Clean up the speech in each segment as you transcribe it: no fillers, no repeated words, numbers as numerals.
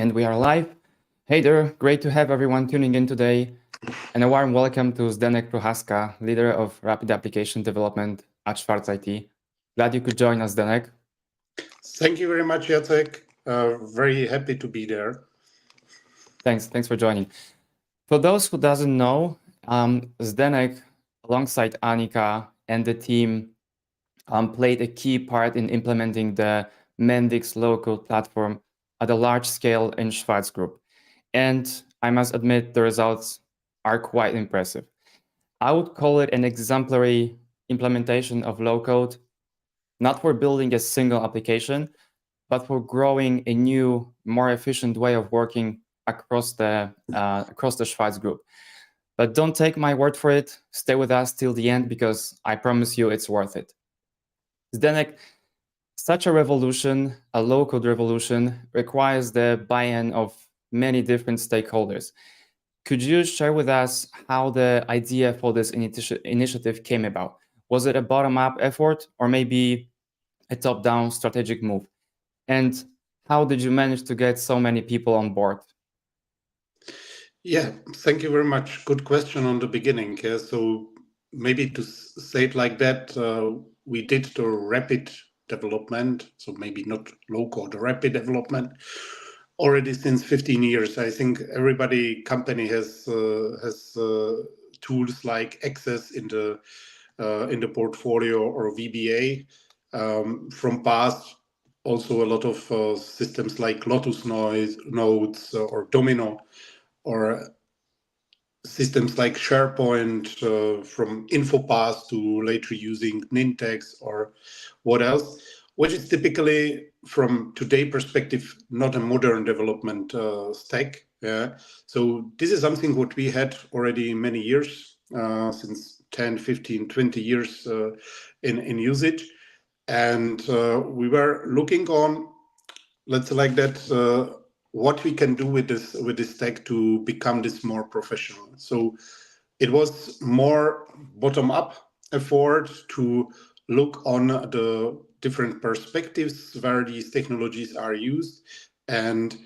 And we are live. Hey there, great to have everyone tuning in today. And a warm welcome to Zdenek Prochazka, leader of Rapid Application Development at Schwarz IT. Glad you could join us, Zdenek. Thank you very much, Jacek. Very happy to be there. Thanks for joining. For those who doesn't know, Zdenek, alongside Annika and the team, played a key part in implementing the Mendix low-code platform at a large scale in Schwarz Group. And I must admit, the results are quite impressive. I would call it an exemplary implementation of low-code, not for building a single application, but for growing a new, more efficient way of working across the Schwarz Group. But don't take my word for it. Stay with us till the end because I promise you it's worth it. Zdenek, such a revolution, a low-code revolution, requires the buy-in of many different stakeholders. Could you share with us how the idea for this initiative came about? Was it a bottom-up effort or maybe a top-down strategic move? And how did you manage to get so many people on board? Yeah, thank you very much. Good question on the beginning. So maybe to say it like that, we did the rapid development, so maybe not low-code, rapid development, already since 15 years. I think company has tools like Access in the portfolio or VBA. From past, also a lot of systems like Lotus Notes or Domino, or systems like SharePoint, from InfoPass to later using Nintex or what else, which is typically from today's perspective not a modern development stack. Yeah. So this is something what we had already many years, since 10, 15, 20 years in usage. And we were looking on, let's say like that, what we can do with this tech to become this more professional. So it was more bottom-up effort to look on the different perspectives where these technologies are used, and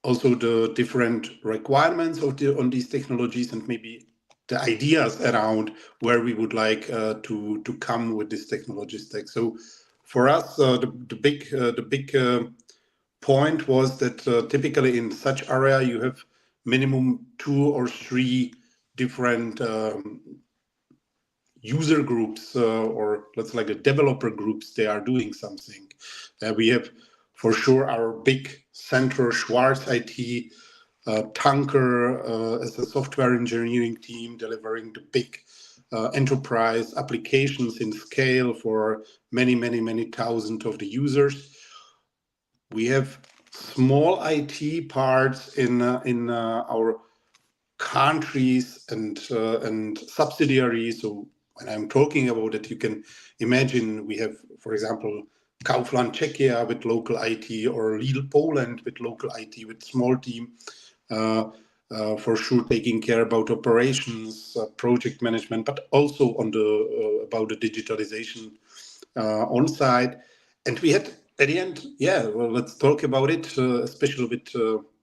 also the different requirements on these technologies, and maybe the ideas around where we would like to come with this technology stack. So for us, the big point was that typically in such area you have minimum 2 or 3 different user groups, or let's like a developer groups. They are doing something. We have for sure our big center Schwarz IT Tanker as a software engineering team delivering the big enterprise applications in scale for many thousands of the users. We have small IT parts in our countries and subsidiaries. So when I'm talking about it, you can imagine we have, for example, Kaufland Czechia with local IT, or Lidl Poland with local IT with small team. For sure, taking care about operations, project management, but also on the about the digitalization on site. And we had at the end, well, let's talk about it, especially with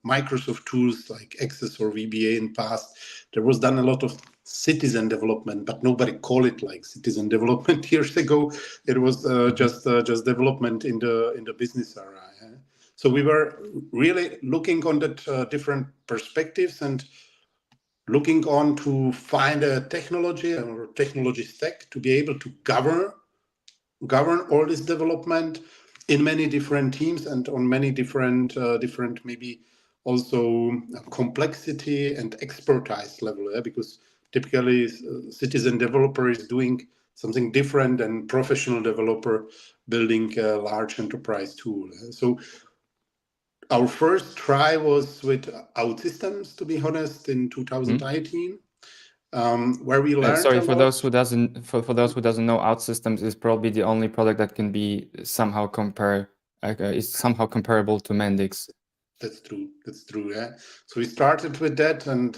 Microsoft tools like Access or VBA in past. There was done a lot of citizen development, but nobody called it like citizen development years ago. It was just development in the business area. Yeah? So we were really looking on that different perspectives and looking on to find a technology or technology stack to be able to govern all this development in many different teams and on many different maybe also complexity and expertise level, because typically citizen developer is doing something different than professional developer building a large enterprise tool. So our first try was with OutSystems, to be honest, in 2018. Where we learned. Sorry, for those who doesn't know, OutSystems is probably the only product that can be somehow is somehow comparable to Mendix. That's true. Yeah. So we started with that, and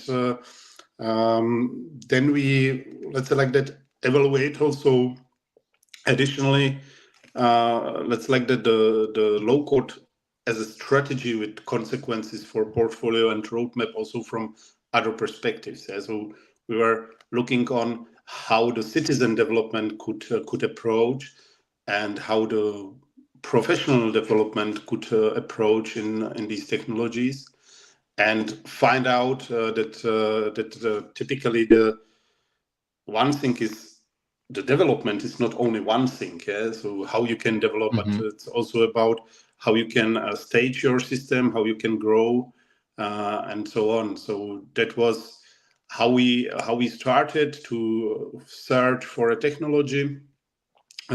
then we, let's say like that, evaluate also additionally, let's like that the low code as a strategy with consequences for portfolio and roadmap also from other perspectives. So we were looking on how the citizen development could approach and how the professional development could approach in these technologies, and find out that typically the one thing is the development is not only one thing. So how you can develop, but it's also about how you can stage your system, how you can grow, and so on. So that was how we started to search for a technology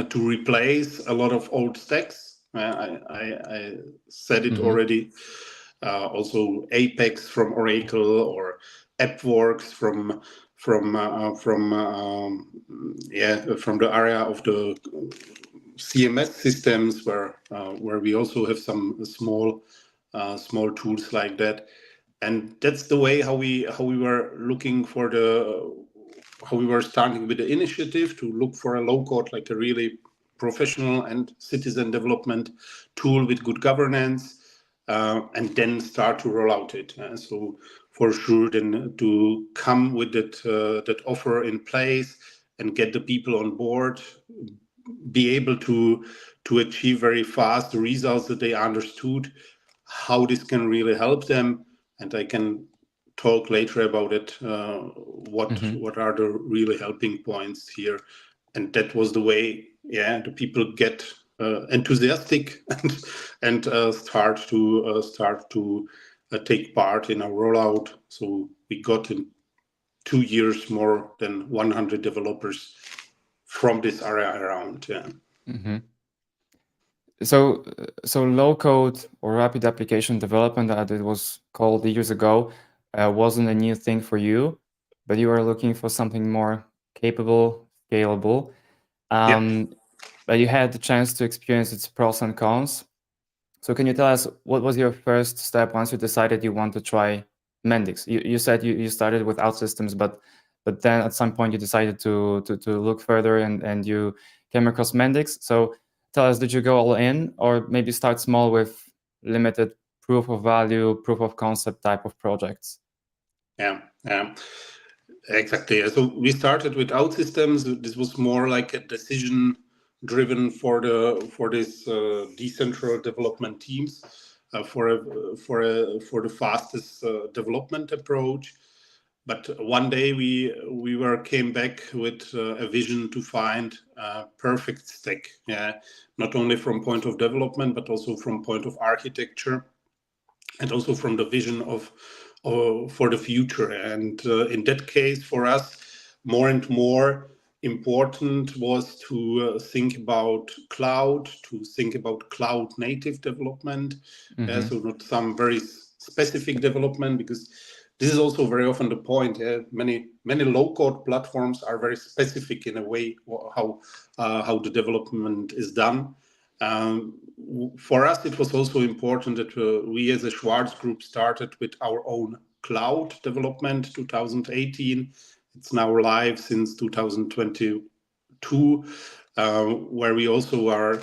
to replace a lot of old stacks. I said it already. Also Apex from Oracle, or AppWorks from the area of the CMS systems, where we also have some small tools like that. And that's the way how we were looking for how we were starting with the initiative to look for a low code, like a really professional and citizen development tool with good governance, and then start to roll out it. So for sure, then to come with that offer in place and get the people on board, be able to achieve very fast the results that they understood, how this can really help them. And I can talk later about it, what are the really helping points here. And that was the way, the people get enthusiastic and start to take part in our rollout. So we got in 2 years more than 100 developers from this area around. So low code or rapid application development, that it was called years ago, wasn't a new thing for you, but you were looking for something more capable, scalable. But you had the chance to experience its pros and cons. So can you tell us what was your first step once you decided you want to try Mendix? You said you started with OutSystems, but then at some point you decided to look further, and you came across Mendix. So tell us, did you go all in, or maybe start small with limited proof of value, proof of concept type of projects? Yeah, exactly. So we started with OutSystems. This was more like a decision driven for this decentral development teams, for the fastest development approach. But one day we came back with a vision to find a perfect stack. Not only from point of development, but also from point of architecture, and also from the vision of for the future. And in that case, for us, more and more important was to think about cloud, to think about cloud native development. So not some very specific development, because this is also very often the point. Many low code platforms are very specific in a way how the development is done. For us, it was also important that we as a Schwarz Group started with our own cloud development 2018. It's now live since 2022, where we also are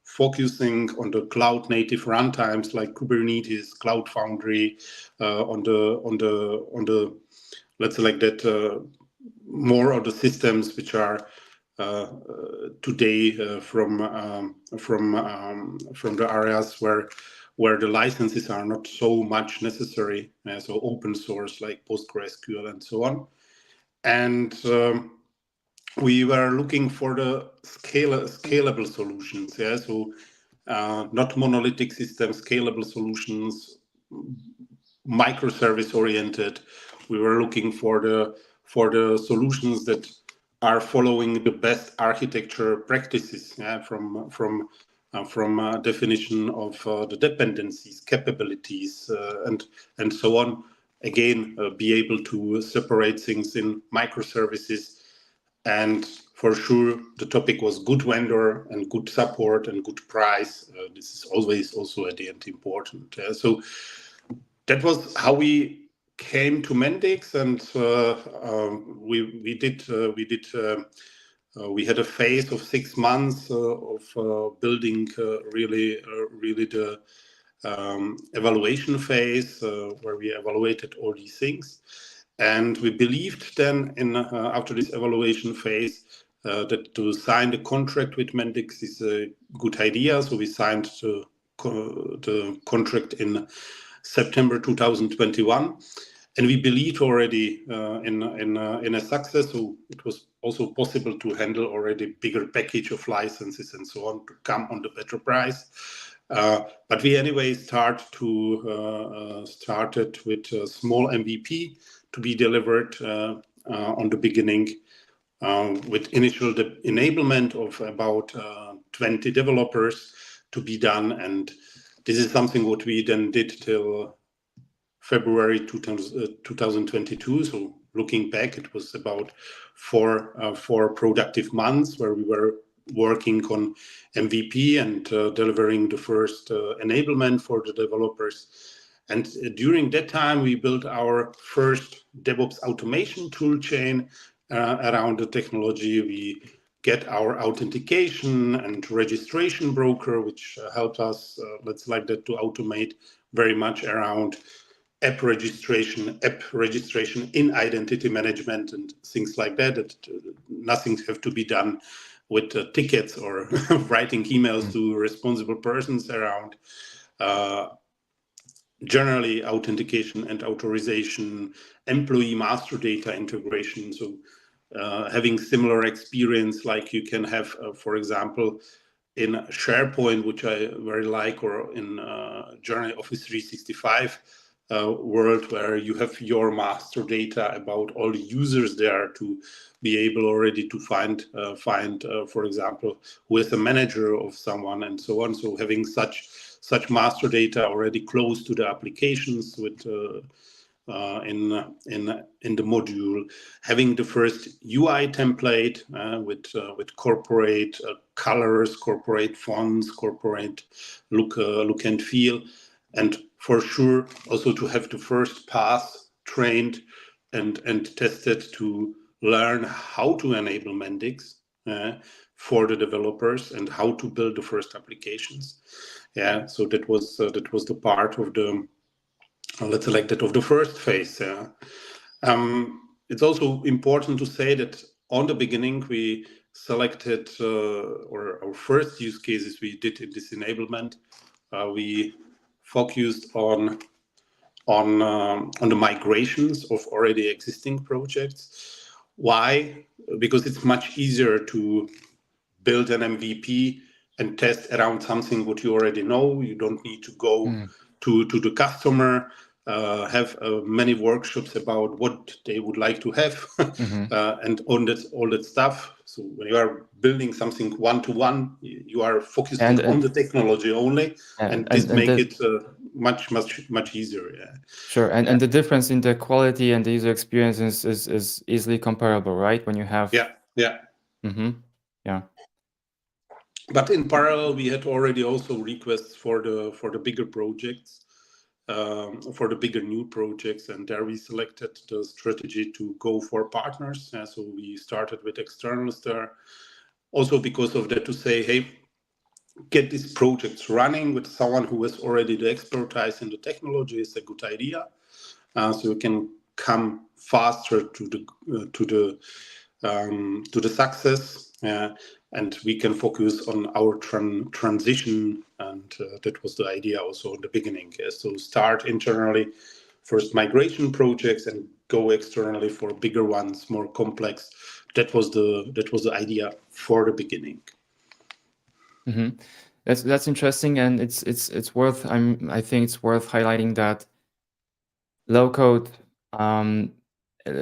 focusing on the cloud native runtimes like Kubernetes, Cloud Foundry, on the let's say like that, more of the systems which are today from the areas where the licenses are not so much necessary, so open source like PostgreSQL and so on. And we were looking for the scalable solutions. So not monolithic systems, scalable solutions, microservice oriented. We were looking for the solutions that are following the best architecture practices, from definition of the dependencies, capabilities, and so on. Again, be able to separate things in microservices. And for sure, the topic was good vendor and good support and good price. This is always also at the end important. So that was how we came to Mendix, and we had a phase of 6 months of building really evaluation phase where we evaluated all these things. And we believed then, after this evaluation phase, that to sign the contract with Mendix is a good idea. So we signed the contract in September 2021. And we believed already in a success. So it was also possible to handle already bigger package of licenses and so on to come on the better price. But we anyway started with a small MVP to be delivered on the beginning with initial enablement of about 20 developers to be done. And this is something what we then did till February 2022. So looking back, it was about four productive months where we were working on MVP and delivering the first enablement for the developers. And during that time, we built our first DevOps automation tool chain around the technology. We get our authentication and registration broker, which helped us, let's like that, to automate very much around app registration in identity management and things like that. Nothing have to be done with tickets or writing emails to responsible persons around generally authentication and authorization, employee master data integration. So having similar experience like you can have, for example, in SharePoint, which I very like, or in generally Office 365 world, where you have your master data about all the users there to be able already to find, for example, who is the manager of someone and so on. So having such master data already close to the applications with in the module, having the first UI template with corporate colors, corporate fonts, corporate look and feel, and for sure also to have the first pass trained and tested to learn how to enable Mendix for the developers and how to build the first applications. Yeah, so that was the part of the let's select that of the first phase. It's also important to say that on the beginning we selected or our first use cases we did in this enablement. We focused on the migrations of already existing projects. Why? Because it's much easier to build an MVP and test around something what you already know. You don't need to go to the customer, have many workshops about what they would like to have, and all that stuff. So when you are building something one-to-one, you are focused on the technology only, and this makes it much easier. Yeah. Sure, and the difference in the quality and the user experience is easily comparable, right? When you have yeah. But in parallel, we had already also requests for the bigger projects, for the bigger new projects, and there we selected the strategy to go for partners. So we started with externals there, also because of that, to say, hey, get these projects running with someone who has already the expertise in the technology is a good idea. So you can come faster to the success, and we can focus on our transition. And that was the idea also in the beginning. So start internally, first migration projects, and go externally for bigger ones, more complex. That was the idea for the beginning. That's interesting, and it's worth. I think it's worth highlighting that low-code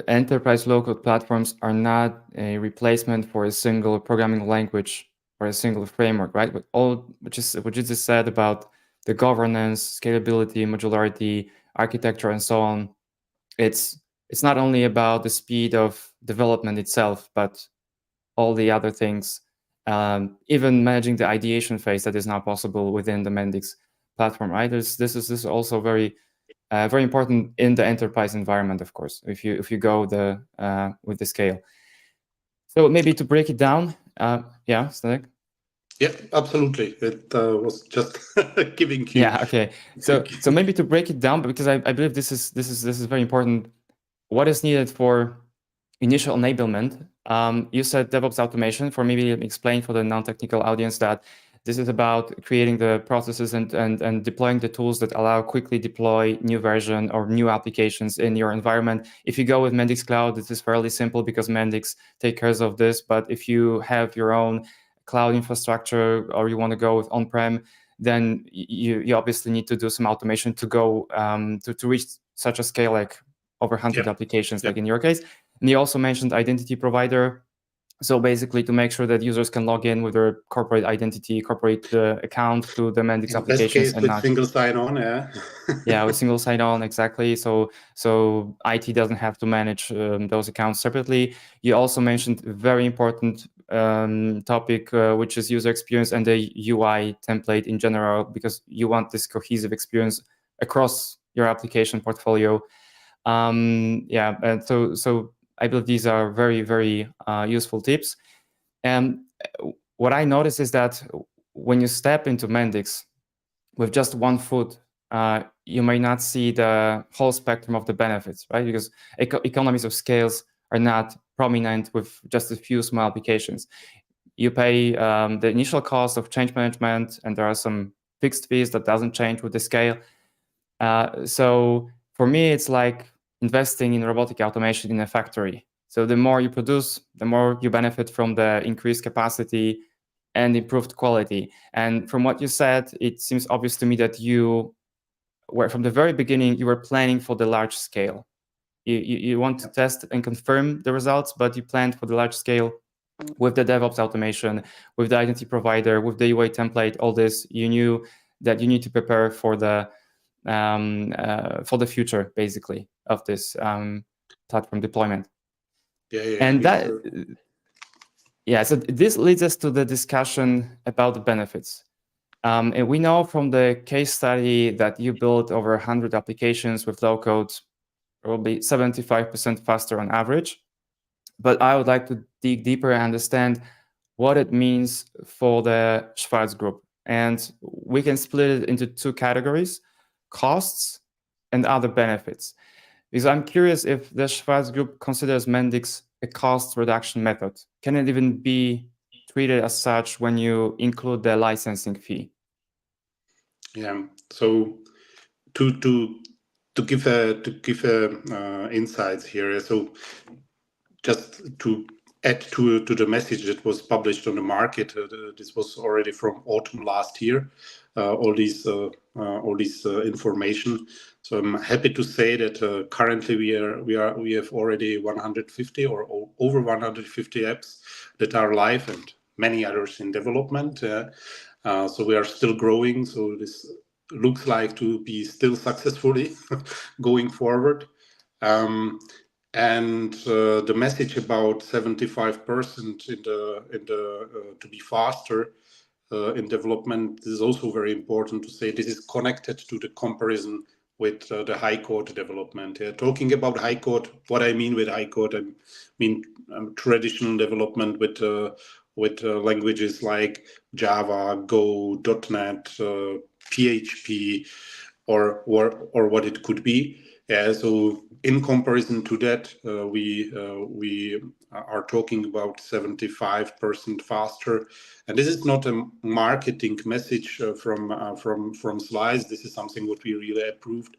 enterprise low-code platforms are not a replacement for a single programming language or a single framework, right? But which you just said about the governance, scalability, modularity, architecture, and so on. It's not only about the speed of development itself, but all the other things. Even managing the ideation phase that is now possible within the Mendix platform, right? This is also very important in the enterprise environment, of course, if you go with the scale. So maybe to break it down, Zdenek? Yeah, absolutely. It was just giving you. Yeah. Okay. So maybe to break it down, because I believe this is very important. What is needed for initial enablement? You said DevOps automation. For maybe explain for the non-technical audience that this is about creating the processes and deploying the tools that allow quickly deploy new version or new applications in your environment. If you go with Mendix Cloud, this is fairly simple because Mendix take care of this. But if you have your own cloud infrastructure or you want to go with on-prem, then you obviously need to do some automation to go to reach such a scale, like over 100 applications, like in your case. And you also mentioned identity provider. So basically to make sure that users can log in with their corporate identity, corporate account to the Mendix In applications. best case, and with not single sign-on, yeah. yeah, with single sign-on, exactly. So IT doesn't have to manage those accounts separately. You also mentioned a very important topic, which is user experience and the UI template in general, because you want this cohesive experience across your application portfolio. Yeah, and so I believe these are very, very useful tips. And what I notice is that when you step into Mendix with just one foot, you may not see the whole spectrum of the benefits, right? Because economies of scales are not prominent with just a few small applications. You pay the initial cost of change management, and there are some fixed fees that doesn't change with the scale. So for me, it's like investing in robotic automation in a factory. So the more you produce, the more you benefit from the increased capacity and improved quality. And from what you said, it seems obvious to me that you were, from the very beginning, you were planning for the large scale. You want to test and confirm the results, but you planned for the large scale with the DevOps automation, with the identity provider, with the UI template, all this. You knew that you need to prepare for the future, basically, of this platform deployment. And so this leads us to the discussion about the benefits. And we know from the case study that you built over 100 applications with low code, probably 75% faster on average. But I would like to dig deeper and understand what it means for the Schwarz group. And we can split it into two categories: costs and other benefits. Because I'm curious if the Schwarz group considers Mendix a cost reduction method. Can it even be treated as such when you include the licensing fee? Yeah. So to give insights here. So just to add to the message that was published on the market, this was already from autumn last year. All these information. So I'm happy to say that currently we have already 150 or over 150 apps that are live and many others in development. So we are still growing. So this looks like to be still successfully going forward. And the message about 75% in the to be faster in development, this is also very important to say. This is connected to the comparison with the high code development. Talking about high code, what I mean with high code, I mean traditional development with languages like Java, Go, .NET, PHP, or what it could be. So in comparison to that, we are talking about 75% faster, and this is not a marketing message from Slice. This is something what we really approved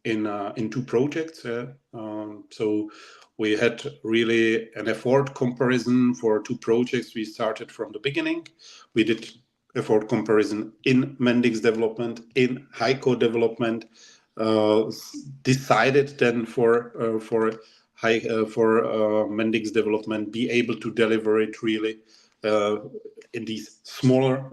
in two projects. So we had really an effort comparison for two projects. We started from the beginning. We did effort comparison in Mendix development, in high code development. Decided then for Mendix development, be able to deliver it really in these smaller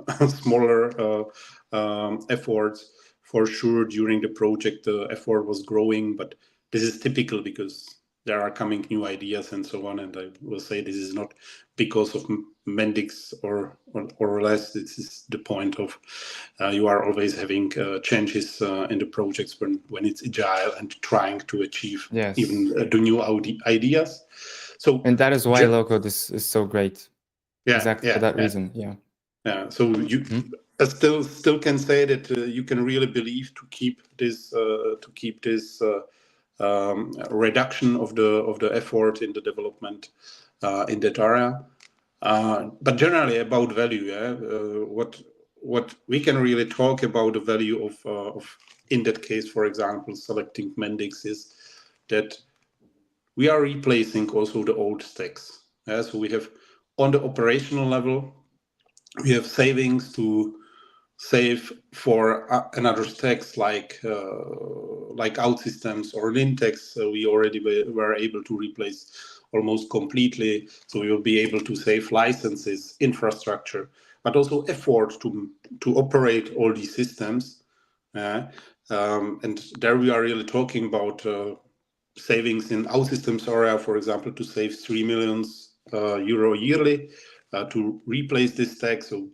efforts. For sure, during the project, the effort was growing, but this is typical because there are coming new ideas and so on. And I will say this is not because of Mendix or less. This is the point of you are always having changes in the projects when it's agile and trying to achieve even the new ideas. So and that is why low code is so great. Yeah, exactly for that reason. Yeah. Yeah, so you still can say that you can really believe to keep this reduction of the effort in the development in that area. But generally about value, yeah, what we can really talk about the value of in that case, for example, selecting Mendix is that we are replacing also the old stacks. Yeah? So we have on the operational level, we have savings to save for another stacks like OutSystems or Lintex. We already were able to replace almost completely. So we will be able to save licenses, infrastructure, but also effort to operate all these systems. And there we are really talking about savings in OutSystems area, for example, to save 3 million euro yearly to replace this stack. So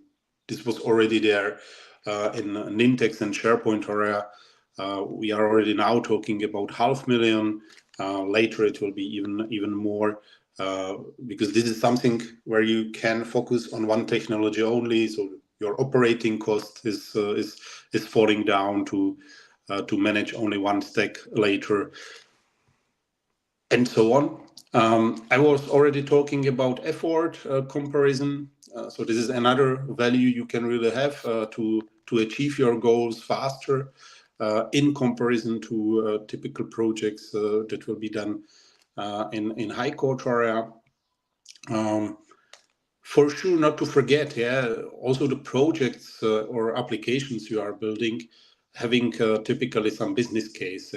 this was already there in Nintex and SharePoint area. We are already now talking about 500,000. Later it will be even more because this is something where you can focus on one technology only. So your operating cost is falling down to manage only one stack later, and so on. I was already talking about effort comparison. So this is another value you can really have to achieve your goals faster in comparison to typical projects that will be done in high code area. For sure, not to forget, yeah, also the projects or applications you are building, having typically some business case.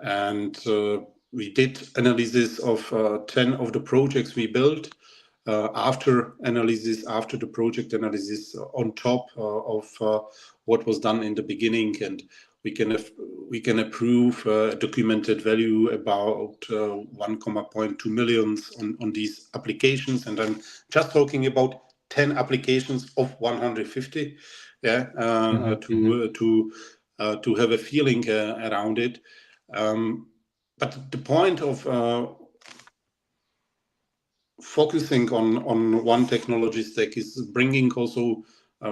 And we did analysis of 10 of the projects we built. After the project analysis, on top of what was done in the beginning, and we can approve documented value about 1.2 million on these applications, and I'm just talking about 10 applications of 150. Yeah, to have a feeling around it. But the point of focusing on one technology stack is bringing also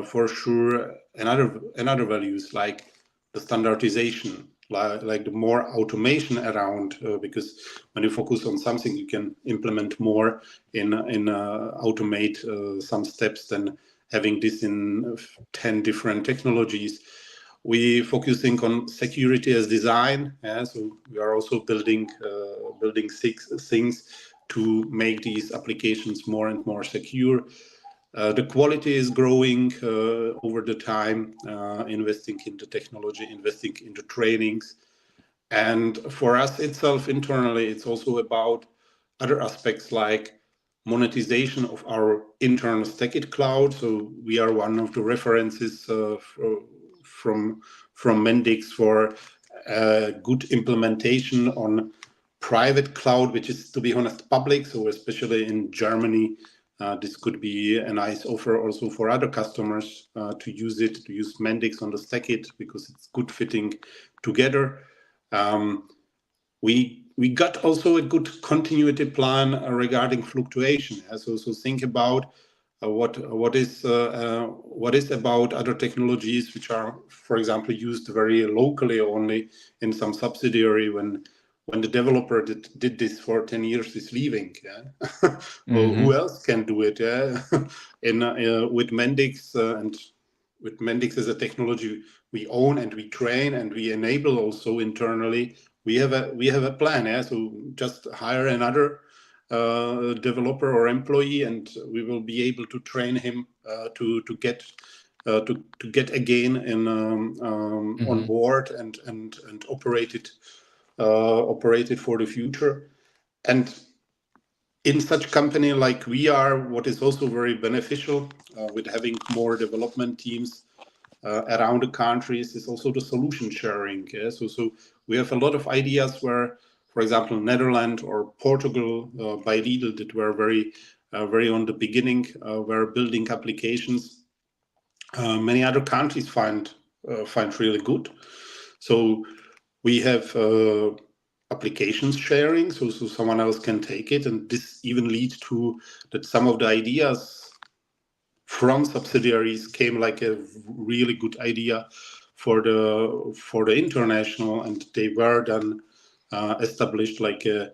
for sure another values like the standardization, like the more automation around, because when you focus on something you can implement more in automate some steps than having this in 10 different technologies. We focusing on security as design, so we are also building 6 things to make these applications more and more secure. The quality is growing over the time, investing into technology, investing into trainings. And for us itself internally, it's also about other aspects like monetization of our internal Stackit cloud. So we are one of the references from Mendix for good implementation on private cloud, which is, to be honest, public. So especially in Germany, this could be a nice offer also for other customers to use Mendix on the Stackit because it's good fitting together. We got also a good continuity plan regarding fluctuation. So think about what is about other technologies which are, for example, used very locally only in some subsidiary when the developer that did this for 10 years is leaving. Yeah? Well, who else can do it? Yeah? With Mendix and with Mendix as a technology we own and we train and we enable also internally. We have a plan. Yeah? So just hire another developer or employee, and we will be able to train him to get again in on board and operate it for the future. And in such company like we are, what is also very beneficial with having more development teams around the countries is also the solution sharing. Yeah? So we have a lot of ideas where, for example, Netherlands or Portugal by Lidl that were very on the beginning, were building applications. Many other countries find really good. So we have applications sharing, so someone else can take it, and this even leads to that some of the ideas from subsidiaries came like a really good idea for the international, and they were then established like a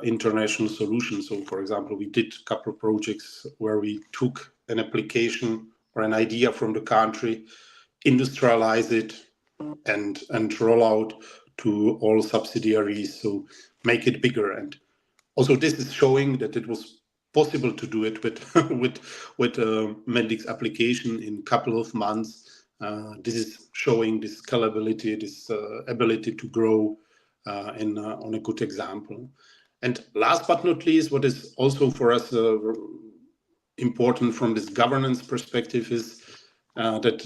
international solution. So, for example, we did a couple of projects where we took an application or an idea from the country, industrialize it, and roll out to all subsidiaries. So make it bigger. And also, this is showing that it was possible to do it with with Mendix application in a couple of months. This is showing this scalability, this ability to grow on a good example. And last but not least, what is also for us important from this governance perspective is that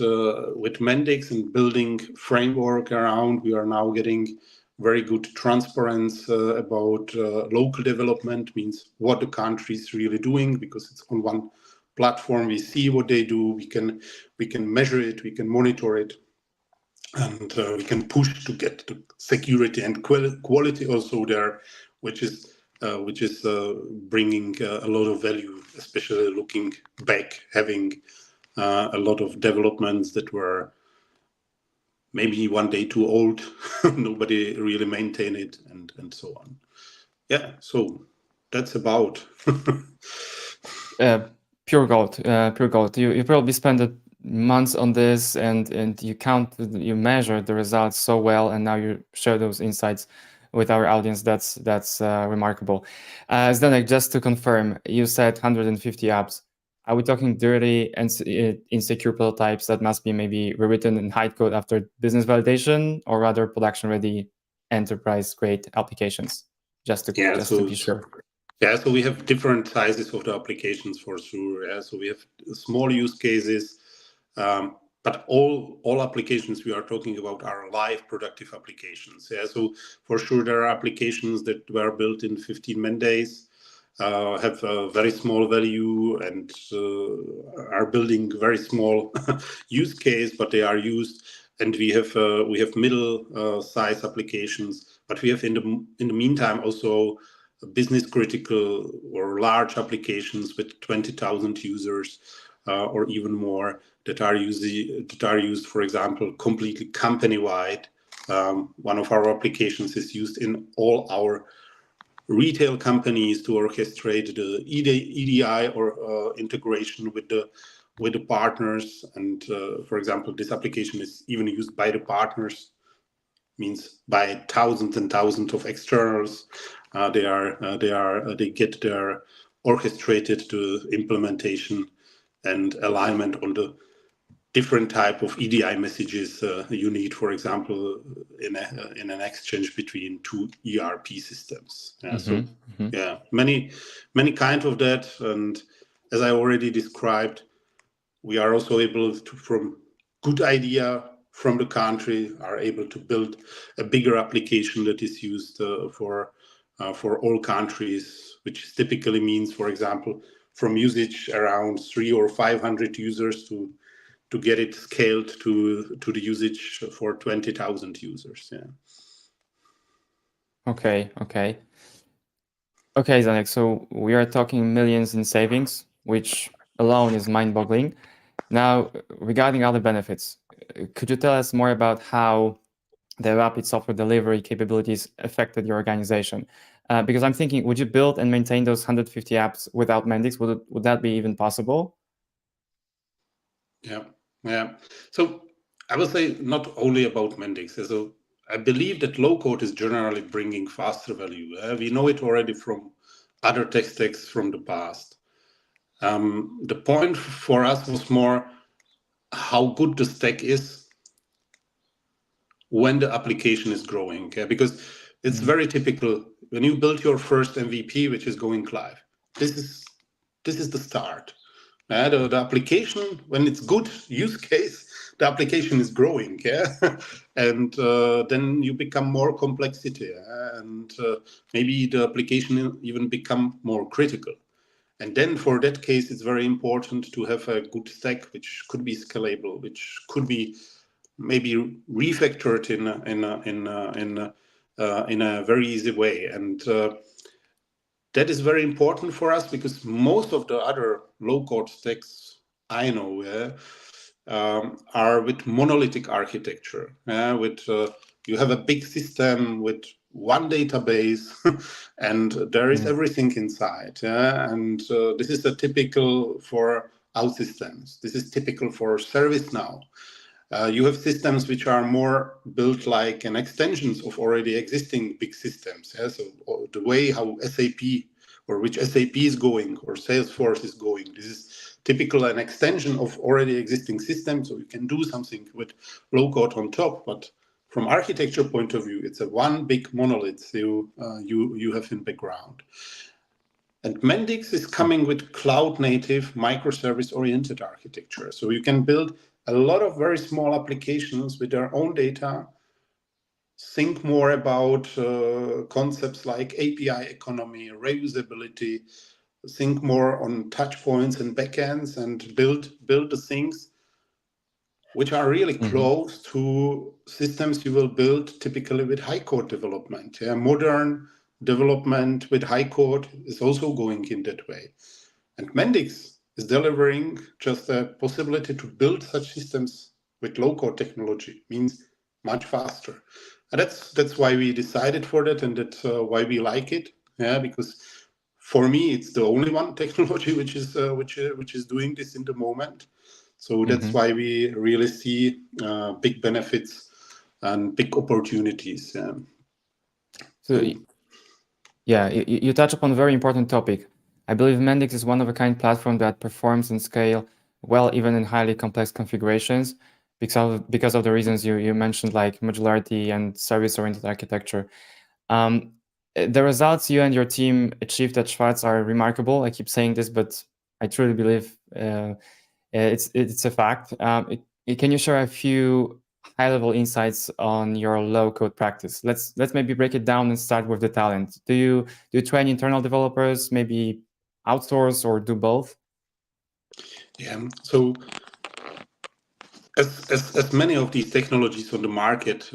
with Mendix and building framework around, we are now getting very good transparency about local development, means what the country is really doing, because it's on one platform. We see what they do. We can measure it. We can monitor it, and we can push to get the security and quality also there, which is bringing a lot of value, especially looking back, having a lot of developments that were maybe one day too old, nobody really maintained it, and so on. Yeah, so that's about. Pure gold, pure gold. You probably spent months on this, and you measure the results so well, and now you share those insights with our audience. That's remarkable. Zdenek, just to confirm, you said 150 apps. Are we talking dirty and insecure prototypes that must be maybe rewritten in hide code after business validation, or rather production-ready enterprise-grade applications? Just to be sure. Yeah, so we have different sizes of the applications for sure. Yeah, so we have small use cases, but all applications we are talking about are live productive applications. Yeah, so for sure there are applications that were built in 15 man days, have a very small value, and are building very small use case, but they are used. And we have middle size applications, but we have in the meantime also business critical or large applications with 20,000 users or even more that are used, for example, completely company wide. One of our applications is used in all our retail companies to orchestrate the EDI or integration with the partners. And for example, this application is even used by the partners, means by thousands and thousands of externals. They get their orchestrated the implementation and alignment on the different type of EDI messages you need, for example, in an exchange between two ERP systems. Yeah, yeah, many kinds of that. And as I already described, we are also able to, from good idea from the country, are able to build a bigger application that is used for all countries, which typically means, for example, from usage around 300 or 500 users to get it scaled to the usage for 20,000 users. Yeah. Okay, Zdenek. So we are talking millions in savings, which alone is mind-boggling. Now, regarding other benefits, could you tell us more about how the rapid software delivery capabilities affected your organization? Because I'm thinking, would you build and maintain those 150 apps without Mendix? Would that be even possible? Yeah. So I will say not only about Mendix. So I believe that low code is generally bringing faster value. We know it already from other tech stacks from the past. The point for us was more how good the stack is when the application is growing. Because it's very typical when you build your first MVP, which is going live. This is the start. The application, when it's good use case, the application is growing, and then you become more complexity, and maybe the application even become more critical. And then for that case, it's very important to have a good stack, which could be scalable, which could be maybe refactored in a very easy way. And that is very important for us, because most of the other low-code stacks I know are with monolithic architecture. With you have a big system with one database, and there is everything inside. And this is a typical for OutSystems. This is typical for ServiceNow. You have systems which are more built like an extensions of already existing big systems. So the way how SAP or which SAP is going or Salesforce is going, this is typical an extension of already existing systems. So you can do something with low code on top, but from architecture point of view, it's a one big monolith you have in background. And Mendix is coming with cloud native microservice oriented architecture. So you can build a lot of very small applications with their own data, think more about concepts like API economy, reusability, think more on touch points and backends, and build the things which are really close to systems you will build typically with high code development. Modern development with high code is also going in that way. And Mendix is delivering just a possibility to build such systems with low code technology, means much faster. And that's why we decided for that, and that's why we like it. Because for me, it's the only one technology which is doing this in the moment. So that's why we really see big benefits and big opportunities. So yeah, you touch upon a very important topic. I believe Mendix is one of a kind platform that performs and scale well even in highly complex configurations because of the reasons you mentioned, like modularity and service-oriented architecture. The results you and your team achieved at Schwarz are remarkable. I keep saying this, but I truly believe it's a fact. Can you share a few high-level insights on your low-code practice? Let's maybe break it down and start with the talent. Do you train internal developers, maybe outsource, or do both? Yeah. So as many of these technologies on the market,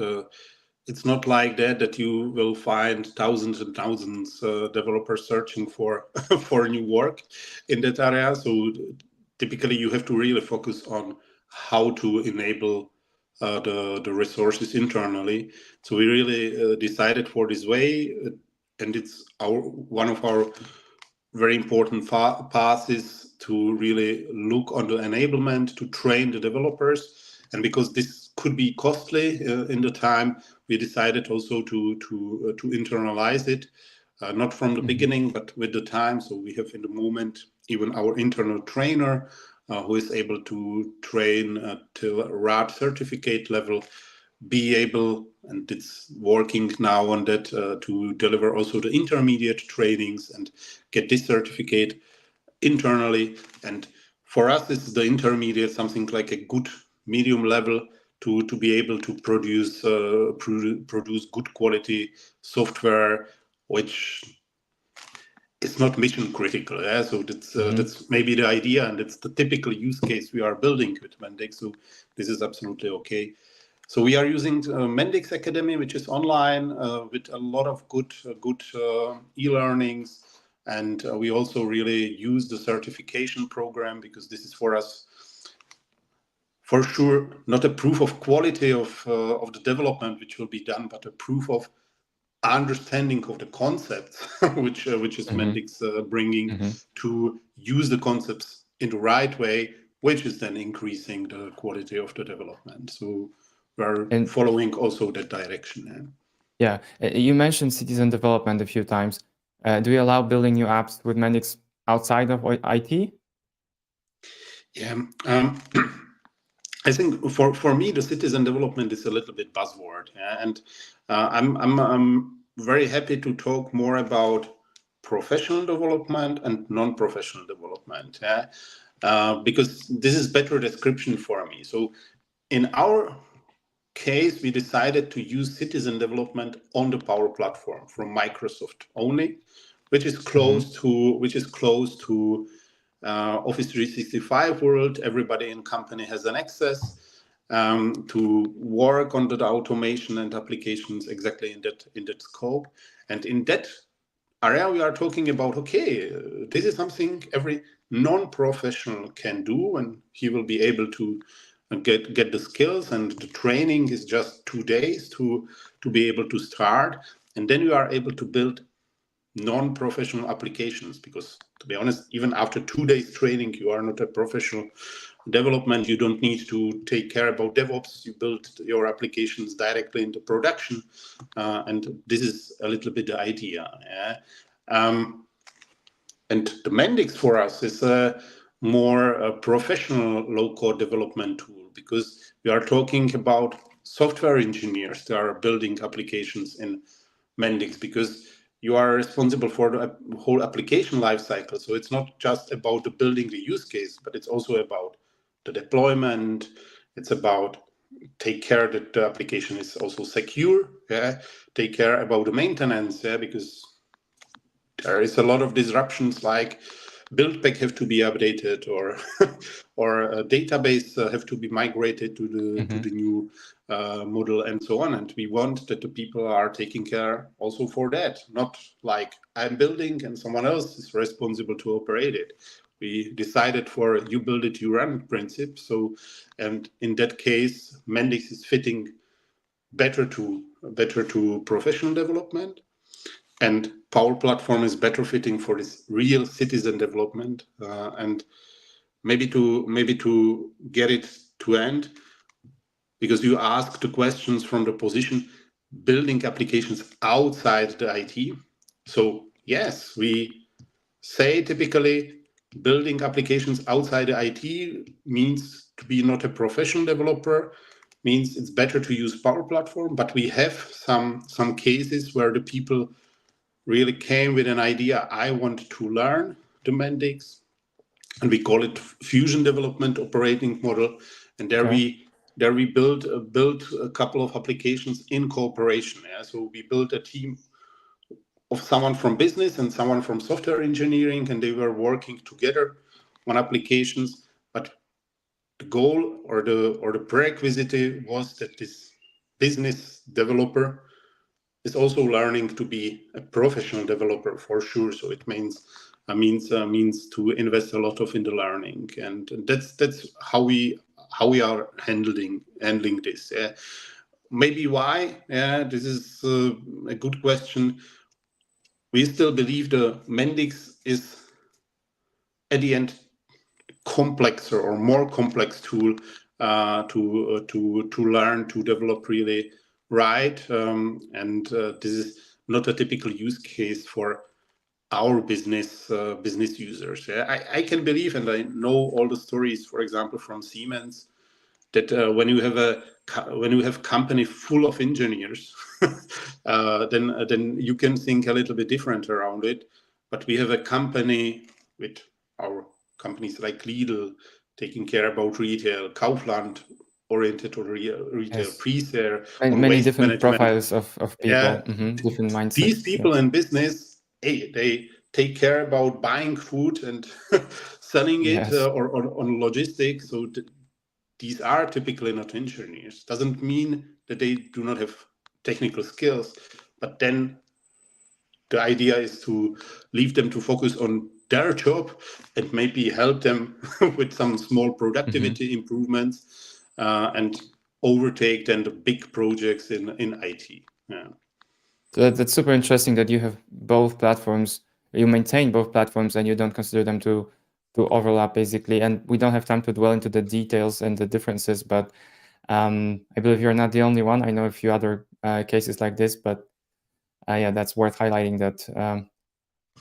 it's not like that you will find thousands and thousands developers searching for for new work in that area. So typically you have to really focus on how to enable the resources internally. So we really decided for this way, and it's one of our very important paths is to really look on the enablement to train the developers. And because this could be costly in the time, we decided also to internalize it, not from the beginning, but with the time. So we have in the moment even our internal trainer who is able to train till RAD certificate level, be able, and it's working now on that, to deliver also the intermediate trainings and get this certificate internally. And for us, it's the intermediate, something like a good medium level to be able to produce good quality software, which is not mission critical. So that's maybe the idea, and it's the typical use case we are building with Mendix. So this is absolutely okay. So we are using Mendix Academy, which is online with a lot of good e-learnings. And we also really use the certification program, because this is for us, for sure, not a proof of quality of the development which will be done, but a proof of understanding of the concepts, which is Mendix bringing to use the concepts in the right way, which is then increasing the quality of the development. So we're following also that direction. Yeah, you mentioned citizen development a few times. Do you allow building new apps with Mendix outside of IT? Yeah, I think for me the citizen development is a little bit buzzword, and I'm very happy to talk more about professional development and non-professional development, because this is better description for me. So in our case, we decided to use citizen development on the Power Platform from Microsoft only, which is close to Office 365 world. Everybody in company has an access to work on the automation and applications exactly in that scope. And in that area, we are talking about, okay, this is something every non-professional can do, and he will be able to get the skills, and the training is just 2 days to be able to start, and then you are able to build non-professional applications, because to be honest, even after 2 days training, you are not a professional development. You don't need to take care about DevOps. You build your applications directly into production, and this is a little bit the idea. Yeah? And the Mendix for us is a more professional low-code development tool, because we are talking about software engineers that are building applications in Mendix, because you are responsible for the whole application lifecycle. So it's not just about the building the use case, but it's also about the deployment. It's about take care that the application is also secure. Yeah, take care about the maintenance. Yeah, because there is a lot of disruptions, like build pack have to be updated, or or a database have to be migrated to the new model, and so on. And we want that the people are taking care also for that, not like I'm building and someone else is responsible to operate it. We decided for you build it, you run principle. So, and in that case, Mendix is fitting better to professional development. And Power Platform is better fitting for this real citizen development, and maybe to get it to end, because you asked the questions from the position building applications outside the IT. So yes, we say typically building applications outside the IT means to be not a professional developer, means it's better to use Power Platform. But we have some cases where the people really came with an idea. I want to learn the Mendix, and we call it Fusion Development Operating Model. And there we built a couple of applications in cooperation. Yeah? So we built a team of someone from business and someone from software engineering, and they were working together on applications. But the goal or the prerequisite was that this business developer is also learning to be a professional developer, for sure. So it means to invest a lot of in the learning, and that's how we are handling this. Yeah. Maybe why? Yeah, this is a good question. We still believe the Mendix is at the end complexer or more complex tool to learn to develop really right, and this is not a typical use case for our business users. Yeah, I can believe, and I know all the stories, for example, from Siemens, that when you have company full of engineers, then you can think a little bit different around it. But we have a company with our companies like Lidl taking care about retail, Kaufland oriented on retail, pre-sale, And on many waste different management. profiles of people, Yeah, different mindsets. these people in business, hey, they take care about buying food and selling it, or on logistics. So these are typically not engineers. Doesn't mean that they do not have technical skills, but then the idea is to leave them to focus on their job and maybe help them with some small productivity improvements, and overtake then the big projects in IT. Yeah. So that's super interesting that you have both platforms, you maintain both platforms, and you don't consider them to overlap, basically. And we don't have time to dwell into the details and the differences, but I believe you're not the only one. I know a few other cases like this, but yeah, that's worth highlighting that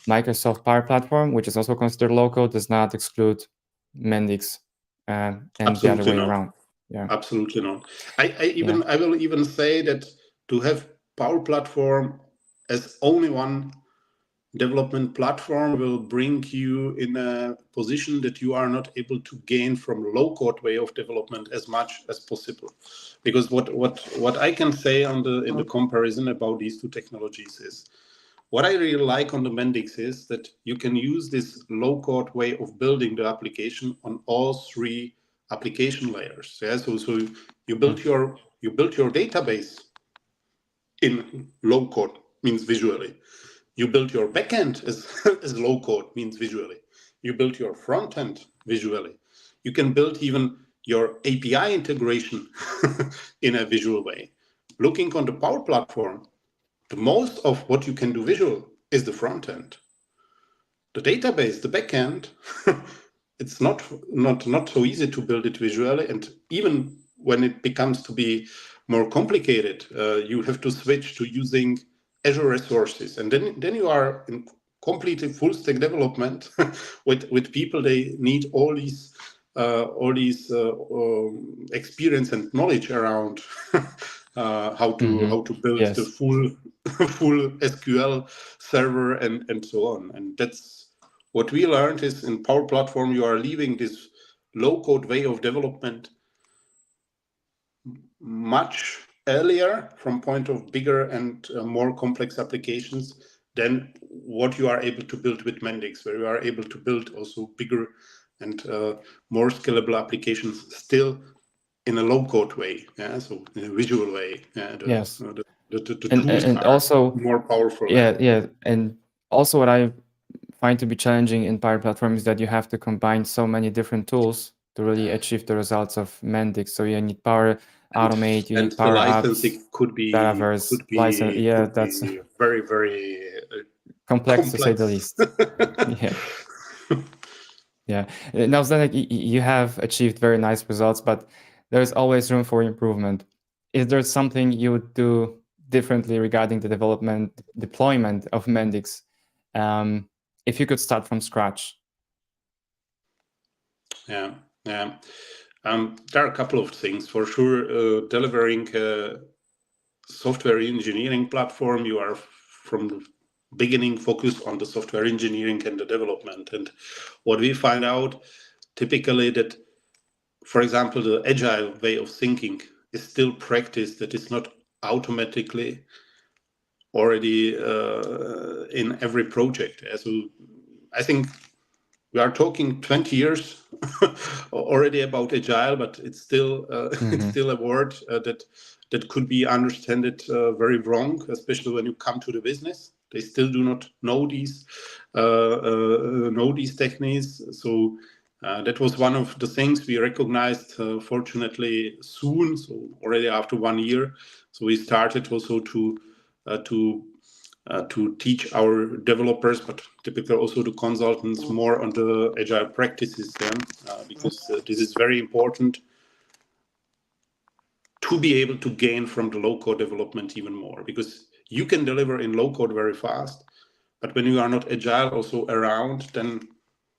Microsoft Power Platform, which is also considered local, does not exclude Mendix, and the other way around. Yeah, absolutely not. I will even say that to have Power Platform as only one development platform will bring you in a position that you are not able to gain from low-code way of development as much as possible. Because what I can say in the comparison about these two technologies is, what I really like on the Mendix is that you can use this low-code way of building the application on all three application layers. Yeah, so you built your database in low-code, means visually. You build your backend as low code, means visually. You build your front end visually. You can build even your API integration in a visual way. Looking on the Power Platform, the most of what you can do visual is the front end. The database, the backend, it's not so easy to build it visually, and even when it becomes to be more complicated, you have to switch to using Azure resources, and then you are in completely full stack development with people. They need all these experience and knowledge around how to build the full SQL server and so on. And that's what we learned is in Power Platform, you are leaving this low-code way of development much earlier from point of bigger and more complex applications than what you are able to build with Mendix, where you are able to build also bigger and more scalable applications still in a low-code way, so in a visual way. The tools and are also more powerful. And also what I find to be challenging in Power Platform is that you have to combine so many different tools to really achieve the results of Mendix. So you need Power Automate, you need Power licensing Apps, could be license. That's very, very complex to say the least. Now, Zdenek, you have achieved very nice results, but there's always room for improvement. Is there something you would do differently regarding the deployment of Mendix, if you could start from scratch? There are a couple of things for sure. Delivering a software engineering platform, you are from the beginning focused on the software engineering and the development. And what we find out typically that, for example, the agile way of thinking is still practiced, that is not automatically already in every project. So I think we are talking 20 years already about agile, but it's still it's still a word that could be understood very wrong, especially when you come to the business. They still do not know these techniques. So that was one of the things we recognized, fortunately, soon. So already after 1 year, so we started also to teach our developers, but typically also the consultants, more on the agile practices then, because this is very important to be able to gain from the low-code development even more, because you can deliver in low-code very fast, but when you are not agile also around, then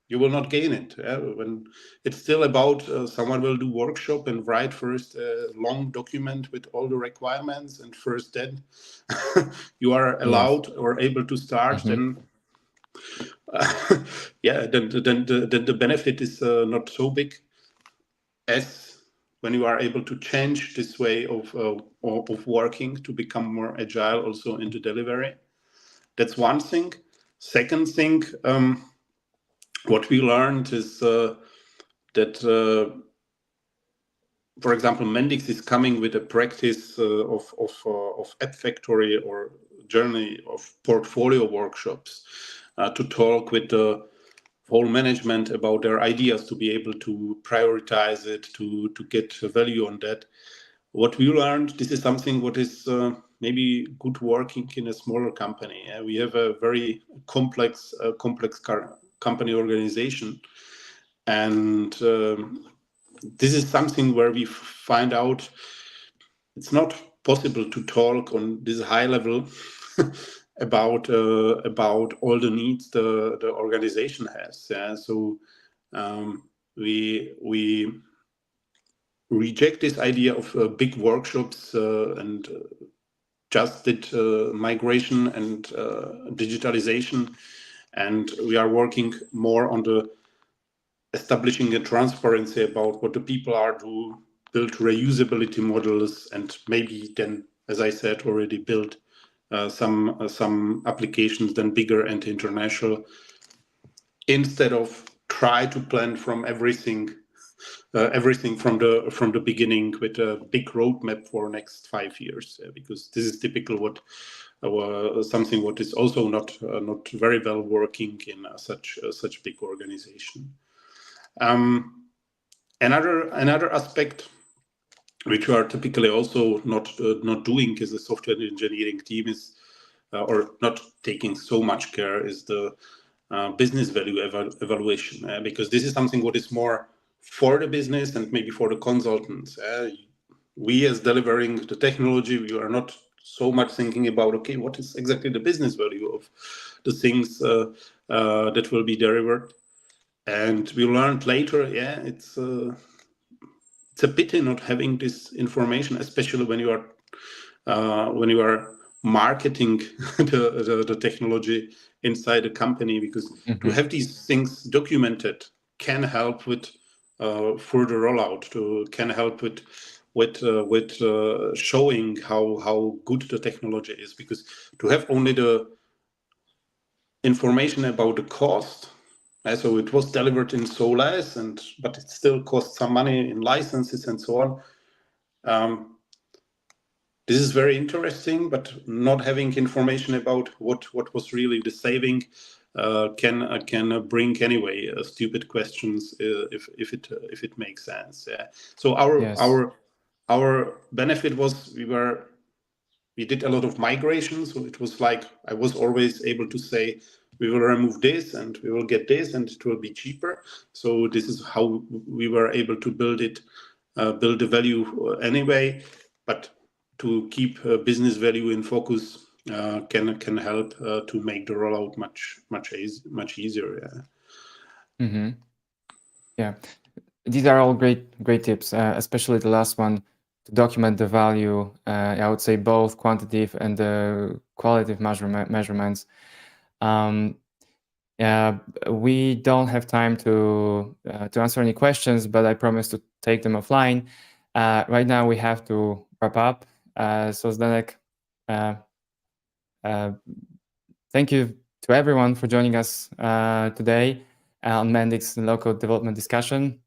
you will not gain it. When it's still about someone will do workshop and write first a long document with all the requirements, and first then you are allowed or able to start, then then the benefit is not so big as when you are able to change this way of working to become more agile also into delivery. That's one thing. Second thing, what we learned is that, for example, Mendix is coming with a practice of App Factory or journey of portfolio workshops to talk with the whole management about their ideas, to be able to prioritize it, to get value on that. What we learned, this is something what is maybe good working in a smaller company. We have a very complex company organization, and this is something where we find out it's not possible to talk on this high level about all the needs the organization has. So we reject this idea of big workshops and just did migration and digitalization, and we are working more on the establishing a transparency about what the people are to build reusability models, and maybe then, as I said, already build some applications then bigger and international, instead of try to plan from everything from the beginning with a big roadmap for next 5 years, because this is typical what something what is also not very well working in such big organization. Another aspect which we are typically also not doing as a software engineering team is, or not taking so much care, is the business value evaluation, because this is something what is more for the business and maybe for the consultants. We as delivering the technology, we are not so much thinking about, okay, what is exactly the business value of the things that will be delivered. And we learned later, it's a pity not having this information, especially when you are marketing the technology inside a company, because to have these things documented can help with further rollout, can help with showing how good the technology is, because to have only the information about the cost, so it was delivered in so less, but it still costs some money in licenses and so on. This is very interesting, but not having information about what was really the saving can bring anyway stupid questions if it makes sense. Yeah. So our benefit was we did a lot of migration, so it was like I was always able to say we will remove this and we will get this and it will be cheaper. So this is how we were able to build the value anyway. But to keep business value in focus can help to make the rollout much easier. Yeah. Yeah, these are all great tips, especially the last one, to document the value. I would say both quantitative and the qualitative measurements. We don't have time to answer any questions, but I promise to take them offline. Right now we have to wrap up. So Zdenek, thank you to everyone for joining us today on Mendix Local Development Discussion.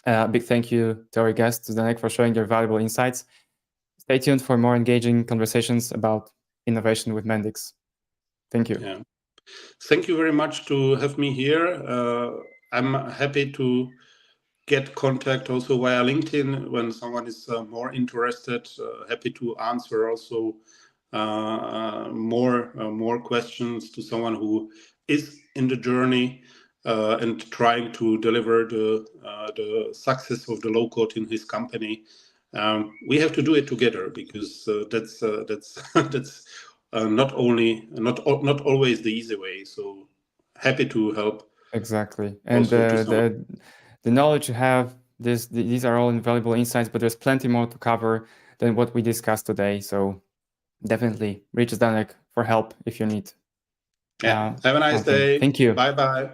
Big thank you to our guest, Zdenek, for sharing your valuable insights. Stay tuned for more engaging conversations about innovation with Mendix. Thank you. Yeah. Thank you very much to have me here. I'm happy to get contact also via LinkedIn when someone is more interested. Happy to answer also more questions to someone who is in the journey and trying to deliver the success of the low code in his company. We have to do it together, because that's not always the easy way. So happy to help. Exactly, and the knowledge you have, these are all invaluable insights, but there's plenty more to cover than what we discussed today. So definitely reach Zdenek for help if you need. Yeah. Have a nice day. Thank you. Bye bye.